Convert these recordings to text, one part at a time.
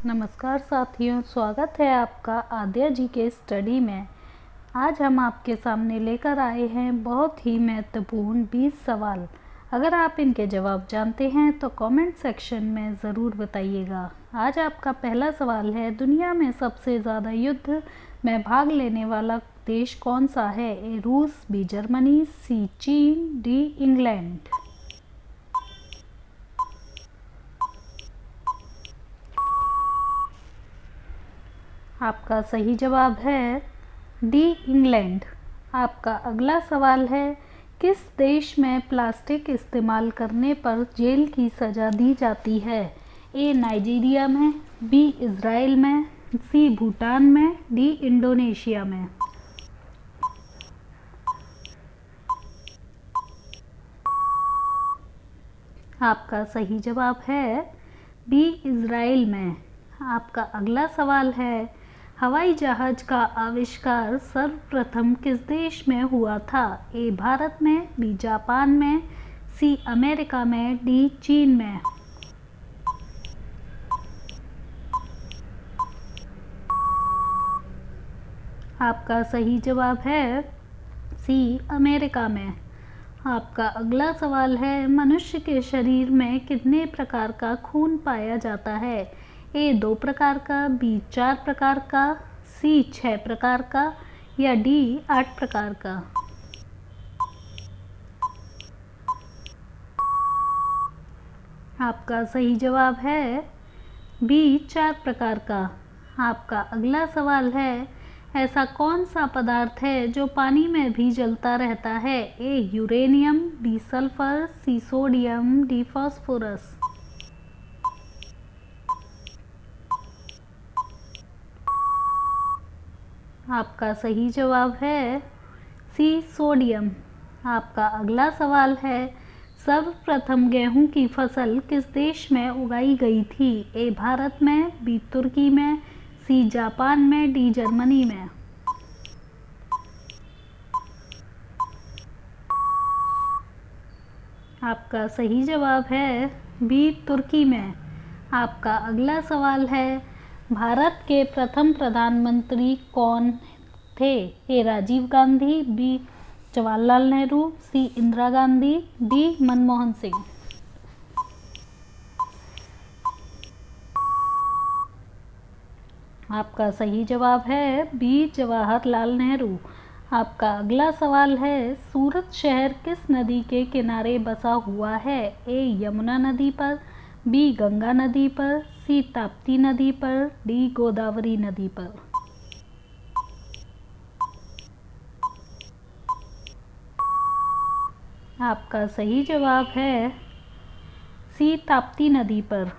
नमस्कार साथियों, स्वागत है आपका आद्या जी के स्टडी में। आज हम आपके सामने लेकर आए हैं बहुत ही महत्वपूर्ण 20 सवाल। अगर आप इनके जवाब जानते हैं तो कमेंट सेक्शन में ज़रूर बताइएगा। आज आपका पहला सवाल है, दुनिया में सबसे ज़्यादा युद्ध में भाग लेने वाला देश कौन सा है? ए रूस, बी जर्मनी, सी चीन, डी इंग्लैंड। आपका सही जवाब है डी इंग्लैंड। आपका अगला सवाल है, किस देश में प्लास्टिक इस्तेमाल करने पर जेल की सज़ा दी जाती है? ए नाइजीरिया में, बी इज़राइल में, सी भूटान में, डी इंडोनेशिया में। आपका सही जवाब है बी इज़राइल में। आपका अगला सवाल है, हवाई जहाज़ का आविष्कार सर्वप्रथम किस देश में हुआ था? ए भारत में, बी जापान में, सी अमेरिका में, डी चीन में। आपका सही जवाब है सी अमेरिका में। आपका अगला सवाल है, मनुष्य के शरीर में कितने प्रकार का खून पाया जाता है? ए 2 प्रकार का, बी 4 प्रकार का, सी 6 प्रकार का या डी 8 प्रकार का। आपका सही जवाब है बी 4 प्रकार का। आपका अगला सवाल है, ऐसा कौन सा पदार्थ है जो पानी में भी जलता रहता है? A uranium, B sulphur, C sodium, D phosphorus. आपका सही जवाब है सी सोडियम। आपका अगला सवाल है, सर्वप्रथम गेहूं की फसल किस देश में उगाई गई थी? ए भारत में, बी तुर्की में, सी जापान में, डी जर्मनी में। आपका सही जवाब है बी तुर्की में। आपका अगला सवाल है, भारत के प्रथम प्रधानमंत्री कौन थे? ए राजीव गांधी, बी जवाहरलाल नेहरू, सी इंदिरा गांधी, डी मनमोहन सिंह। आपका सही जवाब है बी जवाहरलाल नेहरू। आपका अगला सवाल है, सूरत शहर किस नदी के किनारे बसा हुआ है? ए यमुना नदी पर, बी गंगा नदी पर, सी ताप्ती नदी पर, डी गोदावरी नदी पर। आपका सही जवाब है सी ताप्ती नदी पर।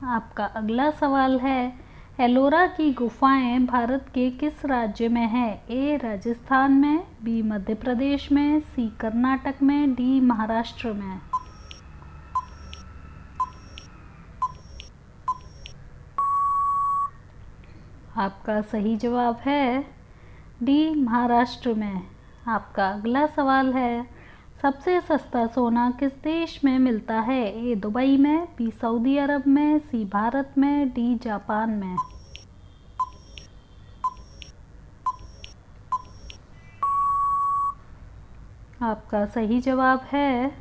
आपका अगला सवाल है, एलोरा की गुफाएं भारत के किस राज्य में है? ए राजस्थान में, बी मध्य प्रदेश में, सी कर्नाटक में, डी महाराष्ट्र में। आपका सही जवाब है डी महाराष्ट्र में। आपका अगला सवाल है, सबसे सस्ता सोना किस देश में मिलता है? ए दुबई में, बी सऊदी अरब में, सी भारत में, डी जापान में। आपका सही जवाब है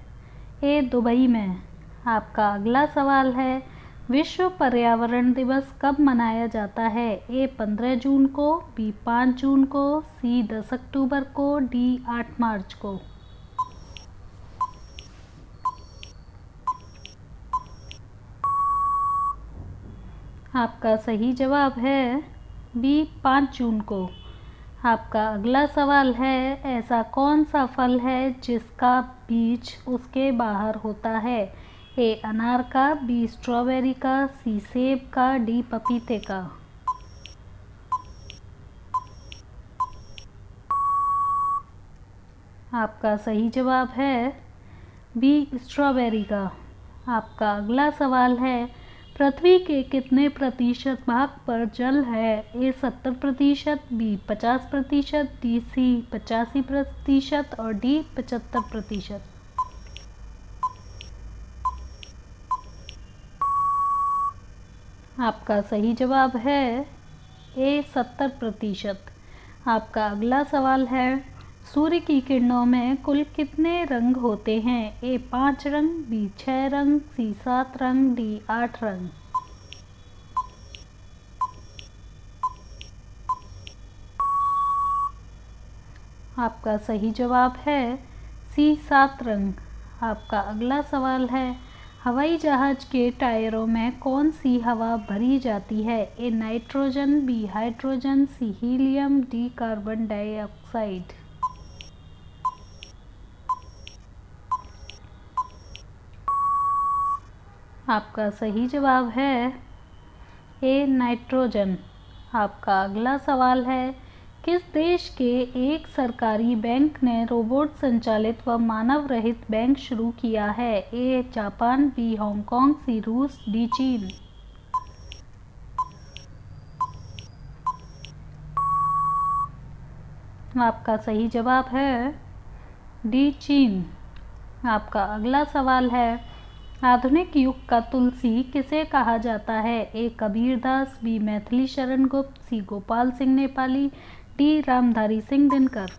ए दुबई में। आपका अगला सवाल है, विश्व पर्यावरण दिवस कब मनाया जाता है? ए 15 जून को, बी 5 जून को, सी 10 अक्टूबर को, डी 8 मार्च को। आपका सही जवाब है बी 5 जून को। आपका अगला सवाल है, ऐसा कौन सा फल है जिसका बीज उसके बाहर होता है? ए अनार का, बी स्ट्रॉबेरी का, सी सेब का, डी पपीते का। आपका सही जवाब है बी स्ट्रॉबेरी का। आपका अगला सवाल है, पृथ्वी के कितने प्रतिशत भाग पर जल है? ए 70%, बी 50%, डी सी 85% और डी 75%। आपका सही जवाब है ए 70%। आपका अगला सवाल है, सूर्य की किरणों में कुल कितने रंग होते हैं? ए 5 रंग, बी 6 रंग, सी 7 रंग, डी 8 रंग। आपका सही जवाब है सी 7 रंग। आपका अगला सवाल है, हवाई जहाज के टायरों में कौन सी हवा भरी जाती है? A nitrogen, B hydrogen, C helium, D carbon dioxide. आपका सही जवाब है ए नाइट्रोजन। आपका अगला सवाल है, किस देश के एक सरकारी बैंक ने रोबोट संचालित व मानव रहित बैंक शुरू किया है? ए जापान, बी हांगकांग, सी रूस, डी चीन। आपका सही जवाब है डी चीन। आपका अगला सवाल है, आधुनिक युग का तुलसी किसे कहा जाता है? ए कबीरदास, बी मैथिली शरण गुप्त, सी गोपाल सिंह नेपाली, डी रामधारी सिंह दिनकर।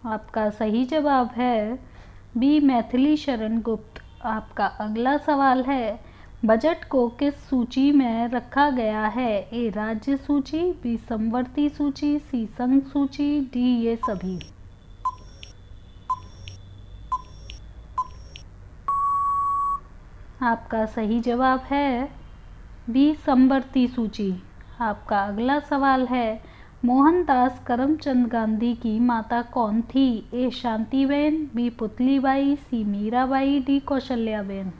आपका सही जवाब है बी मैथिली शरण गुप्त। आपका अगला सवाल है, बजट को किस सूची में रखा गया है? ए राज्य सूची, बी समवर्ती सूची, सी संघ सूची, डी ये सभी। आपका सही जवाब है बी समवर्ती सूची। आपका अगला सवाल है, मोहनदास करमचंद गांधी की माता कौन थी? ए शांतिबेन, बी पुतलीबाई, सी मीराबाई, डी कौशल्याबेन।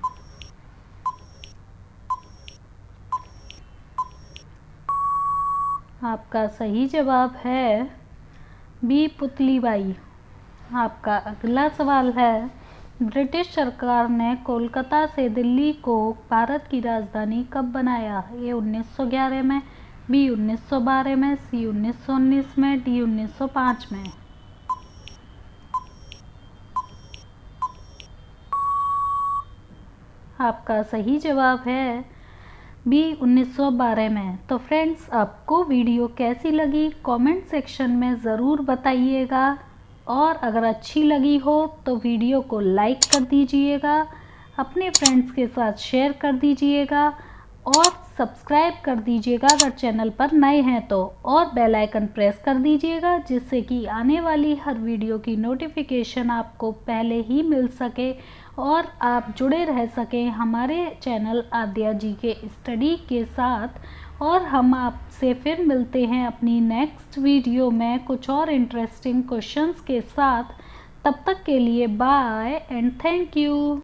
आपका सही जवाब है बी पुतलीबाई। आपका अगला सवाल है, ब्रिटिश सरकार ने कोलकाता से दिल्ली को भारत की राजधानी कब बनाया? ए 1911 में, बी 1912 में, सी 1919 में, डी 1905 में। आपका सही जवाब है बी 1912 में। तो फ्रेंड्स, आपको वीडियो कैसी लगी कमेंट सेक्शन में ज़रूर बताइएगा, और अगर अच्छी लगी हो तो वीडियो को लाइक कर दीजिएगा, अपने फ्रेंड्स के साथ शेयर कर दीजिएगा, और सब्सक्राइब कर दीजिएगा अगर चैनल पर नए हैं तो, और बेल आइकन प्रेस कर दीजिएगा जिससे कि आने वाली हर वीडियो की नोटिफिकेशन आपको पहले ही मिल सके और आप जुड़े रह सकें हमारे चैनल आद्या जी के स्टडी के साथ। और हम आपसे फिर मिलते हैं अपनी नेक्स्ट वीडियो में कुछ और इंटरेस्टिंग क्वेश्चंस के साथ। तब तक के लिए बाय एंड थैंक यू।